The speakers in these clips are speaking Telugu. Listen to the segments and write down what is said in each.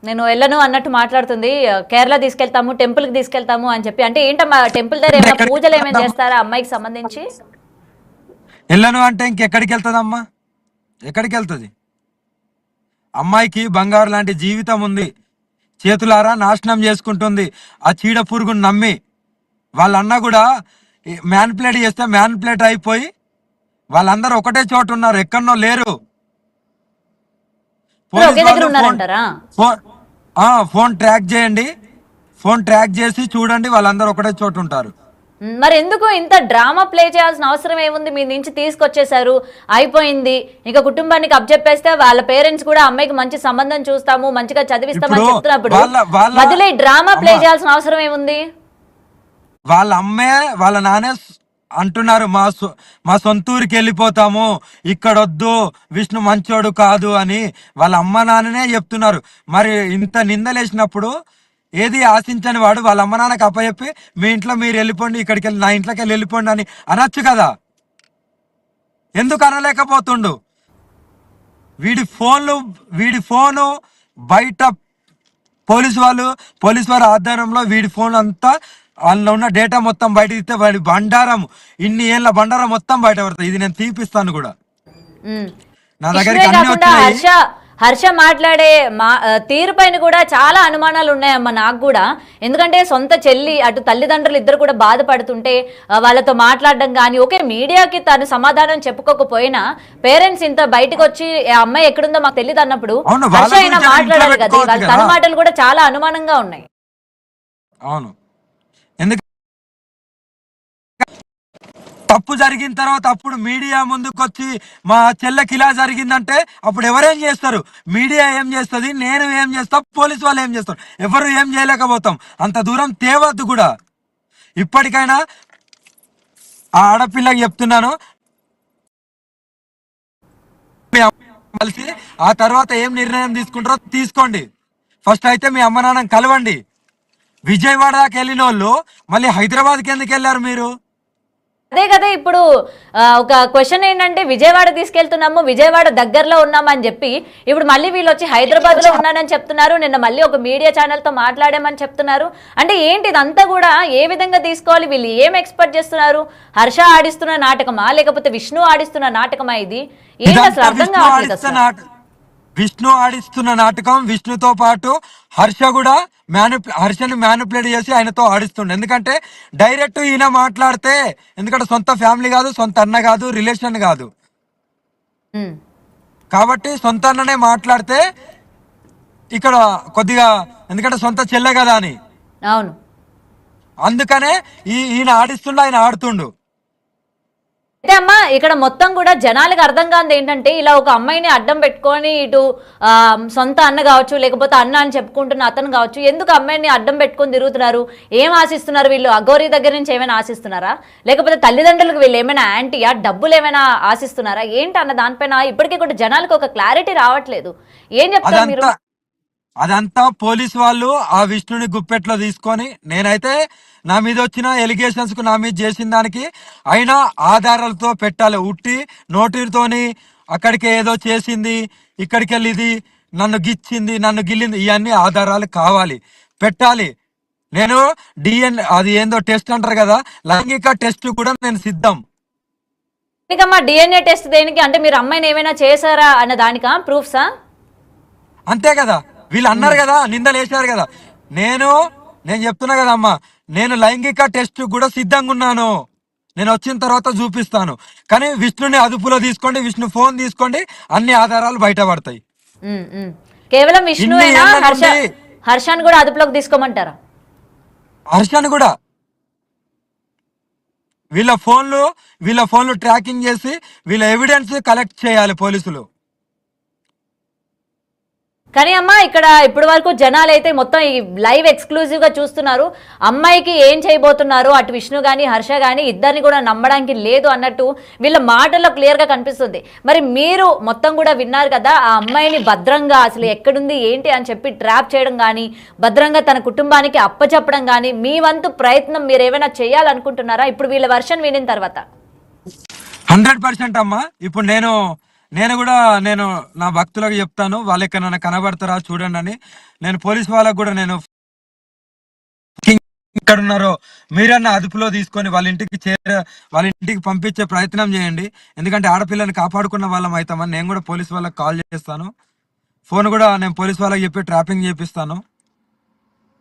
నేను వెళ్ళను అన్నట్టు మాట్లాడుతుంది. కేరళ తీసుకెళ్తాము, టెంపుల్ కి తీసుకెళ్తాము అని చెప్పి. అంటే ఏంటమ్మా టెంపుల్ దగ్గర ఏమైనా పూజలు ఏమైనా చేస్తారా అమ్మాయికి సంబంధించి? వెళ్ళను అంటే ఇంకెక్కడికి వెళ్తుందమ్మా? ఎక్కడికి వెళ్తుంది? అమ్మాయికి బంగారు లాంటి జీవితం ఉంది, చేతులారా నాశనం చేసుకుంటుంది ఆ చీడ పురుగును నమ్మి. వాళ్ళన్న కూడా మ్యాన్ప్లేట్ చేస్తే మ్యాన్ప్లేట్ అయిపోయి వాళ్ళందరూ ఒకటే చోటు ఉన్నారు, ఎక్కడనో లేరు. ఒకే పోలీస్ దగ్గర వాళ్ళు ఉన్నారంటారా? ఫోన్ ఫోన్ ట్రాక్ చేయండి, ఫోన్ ట్రాక్ చేసి చూడండి, వాళ్ళందరూ ఒకటే చోటు ఉంటారు. మరి ఎందుకు ఇంత డ్రామా ప్లే చేయాల్సిన అవసరం ఏముంది? మీ నుంచి తీసుకొచ్చేసారు, అయిపోయింది. ఇంకా కుటుంబానికి అప్పచెప్పేస్తే వాళ్ళ పేరెంట్స్ కూడా అమ్మాయికి మంచి సంబంధం చూస్తాము, మంచిగా చదివిస్తామని చెప్తున్నప్పుడు మధ్యలో ఈ డ్రామా ప్లే చేయాల్సిన అవసరం ఏముంది? వాళ్ళ అమ్మే వాళ్ళ నానే అంటున్నారు, మా సొంతూరికి వెళ్ళిపోతాము, ఇక్కడొద్దు, విష్ణు మంచోడు కాదు అని వాళ్ళ అమ్మ నాన్ననే చెప్తున్నారు. మరి ఇంత నిందలేసినప్పుడు ఏది ఆశించని వాడు వాళ్ళ అమ్మ నాన్నకి అప్పచెప్పి మీ ఇంట్లో మీరు వెళ్ళిపోండి, ఇక్కడికి వెళ్ళి నా ఇంట్లోకి వెళ్ళి వెళ్ళిపోండి అని అనొచ్చు కదా. ఎందుకు అనలేకపోతుండు? వీడి ఫోను బయట పోలీసు వారి ఆధ్వర్యంలో వీడి ఫోన్ అంతా, అందులో ఉన్న డేటా మొత్తం బయట తీస్తే వాడి బండారం, ఇన్ని ఏళ్ళ బండారం మొత్తం బయట పడుతుంది. ఇది నేను తీపిస్తాను కూడా. నా దగ్గరికి అన్ని వచ్చినాయి. హర్ష మాట్లాడే తీరు పైన కూడా చాలా అనుమానాలు ఉన్నాయమ్మా నాకు కూడా. ఎందుకంటే సొంత చెల్లి అటు తల్లిదండ్రులు ఇద్దరు కూడా బాధపడుతుంటే వాళ్ళతో మాట్లాడడం కానీ, ఓకే మీడియాకి తను సమాధానం చెప్పుకోకపోయినా పేరెంట్స్ ఇంత బయటకు వచ్చి అమ్మాయి ఎక్కడుందో మాకు తెలియదు అన్నప్పుడు హర్ష అయినా మాట్లాడాలి కదా. తన మాటలు కూడా చాలా అనుమానంగా ఉన్నాయి. అవును, ఎందుకు తప్పు జరిగిన తర్వాత అప్పుడు మీడియా ముందుకు వచ్చి మా చెల్లెకి ఇలా జరిగిందంటే అప్పుడు ఎవరేం చేస్తారు? మీడియా ఏం చేస్తుంది, నేను ఏం చేస్తా, పోలీసు వాళ్ళు ఏం చేస్తారు? ఎవరు ఏం చేయలేకపోతాం. అంత దూరం తేవద్దు కూడా. ఇప్పటికైనా ఆ ఆడపిల్లకి చెప్తున్నాను, కలిసి ఆ తర్వాత ఏం నిర్ణయం తీసుకుంటారో తీసుకోండి. ఫస్ట్ అయితే మీ అమ్మ నాన్నని కలవండి. విజయవాడ దాకా వెళ్ళిన వాళ్ళు మళ్ళీ హైదరాబాద్కి ఎందుకు వెళ్ళారు మీరు? అదే కదా ఇప్పుడు ఒక క్వశ్చన్ ఏంటంటే, విజయవాడ తీసుకెళ్తున్నాము, విజయవాడ దగ్గరలో ఉన్నామని చెప్పి ఇప్పుడు మళ్ళీ వీళ్ళు వచ్చి హైదరాబాద్ లో ఉన్నానని చెప్తున్నారు. నిన్న మళ్ళీ ఒక మీడియా ఛానల్ తో మాట్లాడామని చెప్తున్నారు. అంటే ఏంటి ఇదంతా కూడా? ఏ విధంగా తీసుకోవాలి? వీళ్ళు ఏం ఎక్స్పెక్ట్ చేస్తున్నారు? హర్ష ఆడిస్తున్న నాటకమా, లేకపోతే విష్ణు ఆడిస్తున్న నాటకమా? ఇది ఏంటి అసలు అర్థం కావట్లేదు. విష్ణు ఆడిస్తున్న నాటకం. విష్ణుతో పాటు హర్షని మ్యానిపులేట్ చేసి ఆయనతో ఆడిస్తుండే. ఎందుకంటే డైరెక్ట్ ఈయన మాట్లాడితే, ఎందుకంటే సొంత ఫ్యామిలీ కాదు, సొంత అన్న కాదు, రిలేషన్ కాదు కాబట్టి సొంత అన్ననే మాట్లాడితే ఇక్కడ కొద్దిగా, ఎందుకంటే సొంత చెల్లె కదా అని. అవును, అందుకనే ఈయన ఆడిస్తుండు, ఆయన ఆడుతుండు. అయితే అమ్మా ఇక్కడ మొత్తం కూడా జనాలకు అర్థం కాదు ఏంటంటే, ఇలా ఒక అమ్మాయిని అడ్డం పెట్టుకొని ఇటు సొంత అన్న కావచ్చు, లేకపోతే అన్న అని చెప్పుకుంటున్న అతను కావచ్చు, ఎందుకు అమ్మాయిని అడ్డం పెట్టుకొని తిరుగుతున్నారు? ఏం ఆశిస్తున్నారు వీళ్ళు? అఘోరి దగ్గర నుంచి ఏమైనా ఆశిస్తున్నారా, లేకపోతే తల్లిదండ్రులకు వీళ్ళు ఏమైనా యాంటీయా, డబ్బులు ఏమైనా ఆశిస్తున్నారా ఏంటి అన్న దానిపైన ఇప్పటికీ కూడా జనాలకు ఒక క్లారిటీ రావట్లేదు. ఏం చెప్తారు మీరు? అదంతా పోలీసు వాళ్ళు ఆ విష్ణుని గుప్పెట్లో తీసుకొని, నేనైతే నా మీద వచ్చిన ఎలిగేషన్స్ కు, నా మీద చేసిన దానికి అయినా ఆధారాలతో పెట్టాలి. ఉట్టి నోటితోని అక్కడికి ఏదో చేసింది, ఇక్కడికి వెళ్ళి ఇది నన్ను గిచ్చింది, నన్ను గిల్లింది, ఇవన్నీ ఆధారాలు కావాలి, పెట్టాలి. నేను అది ఏందో టెస్ట్ అంటారు కదా, లైంగిక టెస్ట్ కూడా నేను సిద్ధం. డిఎన్ఏ టెస్ట్ దేనికి? అంటే మీరు అమ్మాయిని ఏమైనా చేశారా అన్న దానికా ప్రూఫ్సా? అంతే కదా, వీళ్ళు అన్నారు కదా, నిందలు వేసారు కదా. నేను చెప్తున్నా కదా అమ్మా, నేను లైంగిక టెస్ట్ కూడా సిద్ధంగా ఉన్నాను. నేను వచ్చిన తర్వాత చూపిస్తాను. కానీ విష్ణుని అదుపులో తీసుకోండి, విష్ణు ఫోన్ తీసుకోండి, అన్ని ఆధారాలు బయటపడతాయి. కేవలం విష్ణు హర్షాన్ని కూడా అదుపులోకి తీసుకోమంటారా? హర్షాన్ని కూడా వీళ్ళ ఫోన్లు ట్రాకింగ్ చేసి వీళ్ళ ఎవిడెన్స్ కలెక్ట్ చేయాలి పోలీసులు. కానీ అమ్మ ఇక్కడ ఇప్పటి వరకు జనాలు అయితే మొత్తం ఈ లైవ్ ఎక్స్క్లూజివ్ గా చూస్తున్నారు. అమ్మాయికి ఏం చేయబోతున్నారు, అటు విష్ణు గాని హర్ష గాని ఇద్దరిని కూడా నమ్మడానికి లేదు అన్నట్టు వీళ్ళ మాటల్లో క్లియర్ గా కనిపిస్తుంది. మరి మీరు మొత్తం కూడా విన్నారు కదా, ఆ అమ్మాయిని భద్రంగా అసలు ఎక్కడుంది ఏంటి అని చెప్పి ట్రాప్ చేయడం కానీ, భద్రంగా తన కుటుంబానికి అప్పచెప్పడం కానీ మీ వంతు ప్రయత్నం మీరు ఏమైనా చేయాలనుకుంటున్నారా ఇప్పుడు వీళ్ళ వర్షన్ వినిన తర్వాత? 100% అమ్మా. ఇప్పుడు నేను నేను కూడా నేను నా భక్తులకు చెప్తాను, వాళ్ళు ఎక్కడైనా కనబడతారా చూడండి అని. నేను పోలీస్ వాళ్ళకు కూడా నేను ఇక్కడ ఉన్నారో మీరన్నా అదుపులో తీసుకొని వాళ్ళ ఇంటికి పంపించే ప్రయత్నం చేయండి. ఎందుకంటే ఆడపిల్లని కాపాడుకున్న వాళ్ళం అవుతామని నేను కూడా పోలీస్ వాళ్ళకి కాల్ చేస్తాను. ఫోన్ కూడా నేను పోలీస్ వాళ్ళకి చెప్పి ట్రాపింగ్ చేపిస్తాను.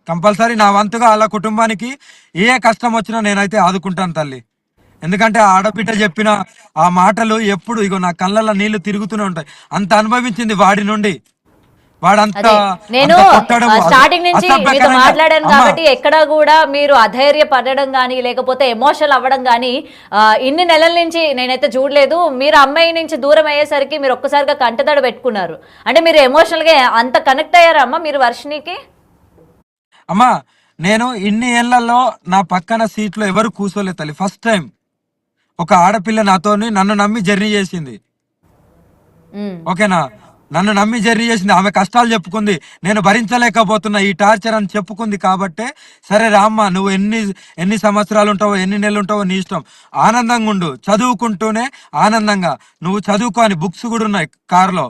కంపల్సరీ నా వంతుగా వాళ్ళ కుటుంబానికి ఏ కష్టం వచ్చినా నేనైతే ఆదుకుంటాను తల్లి. ఎందుకంటే ఆ ఆడబిడ్డ చెప్పిన ఆ మాటలు ఎప్పుడు ఇగో నా కళ్ళల్లో నీళ్లు తిరుగుతూనే ఉంటాయి. అంత అనుభవించింది వాడి నుండి. వాడంతా అదే నేను అంత కొట్టడం స్టార్టింగ్ నుంచి మీతో అసభ్యకరంగా మాట్లాడాను అమ్మ కాబట్టి ఎక్కడా కూడా మీరు అధైర్య పడడం కానీ లేకపోతే ఎమోషనల్ అవ్వడం కానీ ఇన్ని నెలల నుంచి నేనైతే చూడలేదు. మీరు అమ్మాయి నుంచి దూరం అయ్యేసరికి మీరు ఒక్కసారిగా కంటతడి పెట్టుకున్నారు. అంటే మీరు ఎమోషనల్ గా అంత కనెక్ట్ అయ్యారా అమ్మ మీరు వర్షినికి? అమ్మా నేను ఇన్ని ఏళ్లలో నా పక్కన సీట్లో ఎవరు కూర్చోలేదు తల్లి. ఫస్ట్ టైం ఒక ఆడపిల్ల నాతోని నన్ను నమ్మి జర్నీ చేసింది. ఉమ్, ఓకేనా, నన్ను నమ్మి జర్నీ చేసింది. ఆమె కష్టాలు చెప్పుకుంది, నేను భరించలేకపోతున్నా ఈ టార్చర్ అని చెప్పుకుంది. కాబట్టే సరే రామ్మ, నువ్వు ఎన్ని ఎన్ని సంవత్సరాలు ఉంటావో ఎన్ని నెలలు ఉంటావో నీ ఇష్టం, ఆనందంగా ఉండు, చదువుకుంటూనే ఆనందంగా నువ్వు చదువుకో అని బుక్స్ కూడా ఉన్నాయి కార్లో.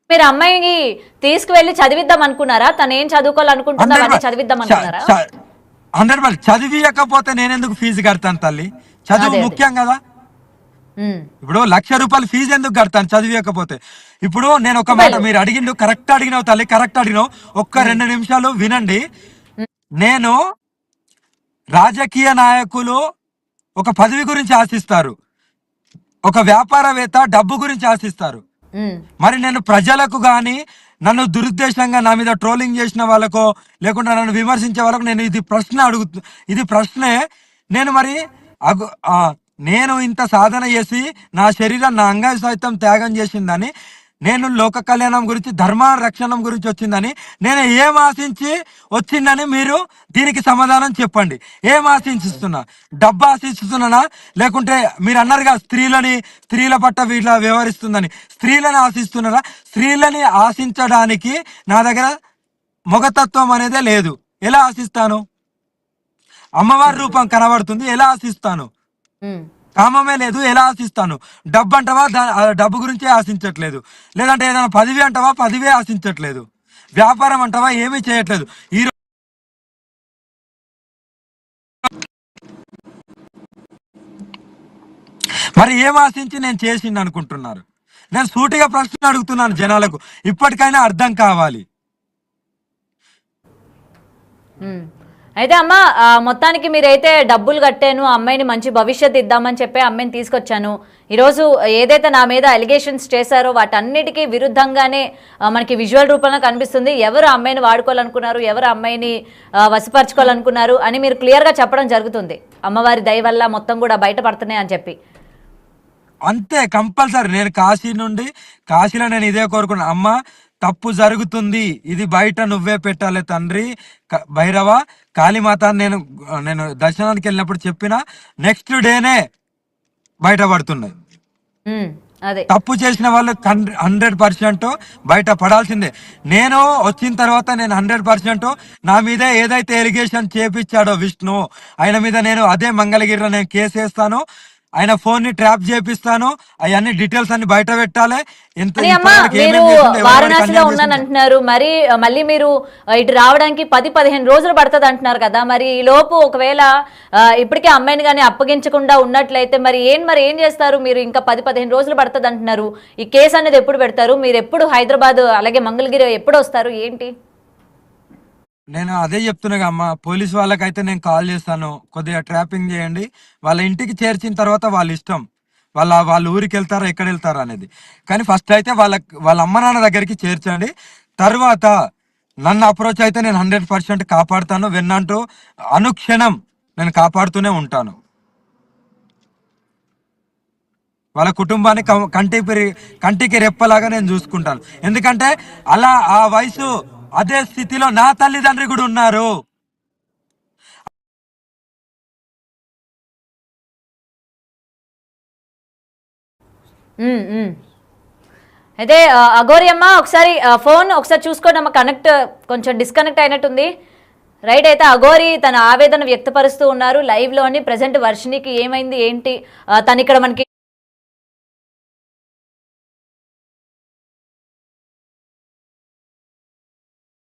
మీరు అమ్మాయిని తీసుకువెళ్ళి చదివిద్దాం అనుకున్నారా? తను ఏం చదువుకోవాలనుకుంటుందో అవన్నీ చదివిద్దాం అనుకున్నారా? 100% చదివియకపోతే నేనెందుకు ఫీజు కడతాను తల్లి? చదువు అదే అదే. ముఖ్యం కదా. ఉమ్, ఇప్పుడు ₹1,00,000 ఫీజు ఎందుకు కడతాను చదివియకపోతే? ఇప్పుడు నేను ఒక మాట, రూపాయలు. మీరు అడిగిండు కరెక్ట్ అడిగినావు తల్లి, కరెక్ట్ అడిగినావు. ఒక్క ఉమ్, 2 నిమిషాలు వినండి. ఉమ్, నేను రాజకీయ నాయకులు ఒక పదవి గురించి ఆశిస్తారు, ఒక వ్యాపారవేత్త డబ్బు గురించి ఆశిస్తారు. ఉమ్. మరి నేను ప్రజలకు కానీ నన్ను దురుద్దేశంగా నా మీద ట్రోలింగ్ చేసిన వాళ్ళకో లేకుండా నన్ను విమర్శించే వాళ్ళకు నేను ఇది ప్రశ్నే. నేను మరి అగు ఆ, నేను ఇంత సాధన చేసి నా శరీరం నా అంగ సైతం త్యాగం చేసిందని, నేను లోక కళ్యాణం గురించి ధర్మ రక్షణం గురించి వచ్చిందని నేను ఏం ఆశించి వచ్చిందని మీరు దీనికి సమాధానం చెప్పండి. ఏం ఆశిస్తున్నా? డబ్బు ఆశిస్తున్నానా? లేకుంటే మీరు అన్నారుగా స్త్రీల పట్ల వీళ్ళ వ్యవహరిస్తుందని, స్త్రీలను ఆశిస్తున్నారా? స్త్రీలని ఆశించడానికి నా దగ్గర మొగతత్వం అనేదే లేదు. ఎలా ఆశిస్తాను? అమ్మవారి రూపం కనబడుతుంది, ఎలా ఆశిస్తాను? ఉమ్. కామమే లేదు, ఎలా ఆశిస్తాను? డబ్బు అంటావా, డబ్బు గురించే ఆశించట్లేదు. లేదంటే ఏదైనా పదవి అంటావా, పదవే ఆశించట్లేదు. వ్యాపారం అంటావా, ఏమీ చేయట్లేదు. ఈ మరి ఏం ఆశించి నేను చేసింది అనుకుంటున్నారు? నేను సూటిగా ప్రశ్న అడుగుతున్నాను జనాలకు, ఇప్పటికైనా అర్థం కావాలి. ఉమ్. అయితే అమ్మ మొత్తానికి మీరైతే డబ్బులు కట్టాను, అమ్మాయిని మంచి భవిష్యత్తు ఇద్దామని చెప్పి అమ్మాయిని తీసుకొచ్చాను. ఈరోజు ఏదైతే నా మీద అలిగేషన్స్ చేశారో వాటన్నిటికీ విరుద్ధంగానే మనకి విజువల్ రూపంలో కనిపిస్తుంది. ఎవరు అమ్మాయిని వాడుకోవాలనుకున్నారు, ఎవరు అమ్మాయిని వశపరచుకోవాలనుకున్నారు అని మీరు క్లియర్గా చెప్పడం జరుగుతుంది. అమ్మవారి దయ వల్ల మొత్తం కూడా బయటపడుతున్నాయి అని చెప్పి. అంతే, కంపల్సరీ. నేను కాశీలో నేను ఇదే కోరుకున్నా, అమ్మ తప్పు జరుగుతుంది, ఇది బయట నువ్వే పెట్టాలి తండ్రి. భైరవ, కాళీమాత నేను నేను దర్శనానికి వెళ్ళినప్పుడు చెప్పిన నెక్స్ట్ డేనే బయటపడుతున్నాయి. ఉమ్, అదే తప్పు చేసిన వాళ్ళు 100% బయట పడాల్సిందే. నేను వచ్చిన తర్వాత నేను 100% నా మీద ఏదైతే ఎలిగేషన్ చేపించాడో విష్ణు, ఆయన మీద నేను అదే మంగళగిరిలో నేను కేసు వేస్తాను. ఆయన ఫోన్ ని ట్రాప్ చేపిస్తాను. అవన్నీ డీటెయిల్స్ అన్ని బయట పెట్టాలి. అని అమ్మ మీరు వారణాసిలో ఉన్నానంటున్నారు, మరి మళ్ళీ మీరు ఇటు రావడానికి 10-15 రోజులు పడుతుంది అంటున్నారు కదా. మరి ఈ లోపు ఒకవేళ ఇప్పటికే అమ్మాయిని కానీ అప్పగించకుండా ఉన్నట్లయితే మరి ఏం చేస్తారు మీరు? ఇంకా 10-15 రోజులు పడుతుంది అంటున్నారు. ఈ కేసు అనేది ఎప్పుడు పెడతారు? మీరు ఎప్పుడు హైదరాబాద్ అలాగే మంగళగిరి ఎప్పుడు వస్తారు ఏంటి? నేను అదే చెప్తున్నా అమ్మ, పోలీస్ వాళ్ళకైతే నేను కాల్ చేస్తాను, కొద్దిగా ట్రాపింగ్ చేయండి. వాళ్ళ ఇంటికి చేర్చిన తర్వాత వాళ్ళ ఇష్టం, వాళ్ళ ఊరికి వెళ్తారా ఎక్కడ వెళ్తారా అనేది. కానీ ఫస్ట్ అయితే వాళ్ళ అమ్మ నాన్న దగ్గరికి చేర్చండి. తర్వాత నన్ను అప్రోచ్ అయితే నేను 100% కాపాడుతాను. వెన్నంటూ అనుక్షణం నేను కాపాడుతూనే ఉంటాను. వాళ్ళ కుటుంబాన్ని కంటికి రెప్పలాగా నేను చూసుకుంటాను. ఎందుకంటే అలా ఆ వయసు అదే స్థితిలో నా తల్లిదండ్రి కూడా ఉన్నారు. అయితే అఘోరి అమ్మ ఒకసారి ఫోన్ ఒకసారి చూసుకోండి అమ్మ, కొంచెం డిస్కనెక్ట్ అయినట్టుంది. రైట్, అయితే అఘోరి తన ఆవేదన వ్యక్తపరుస్తూ ఉన్నారు లైవ్ లోని. ప్రజెంట్ వర్షినికి ఏమైంది ఏంటి, తను ఇక్కడ మనకి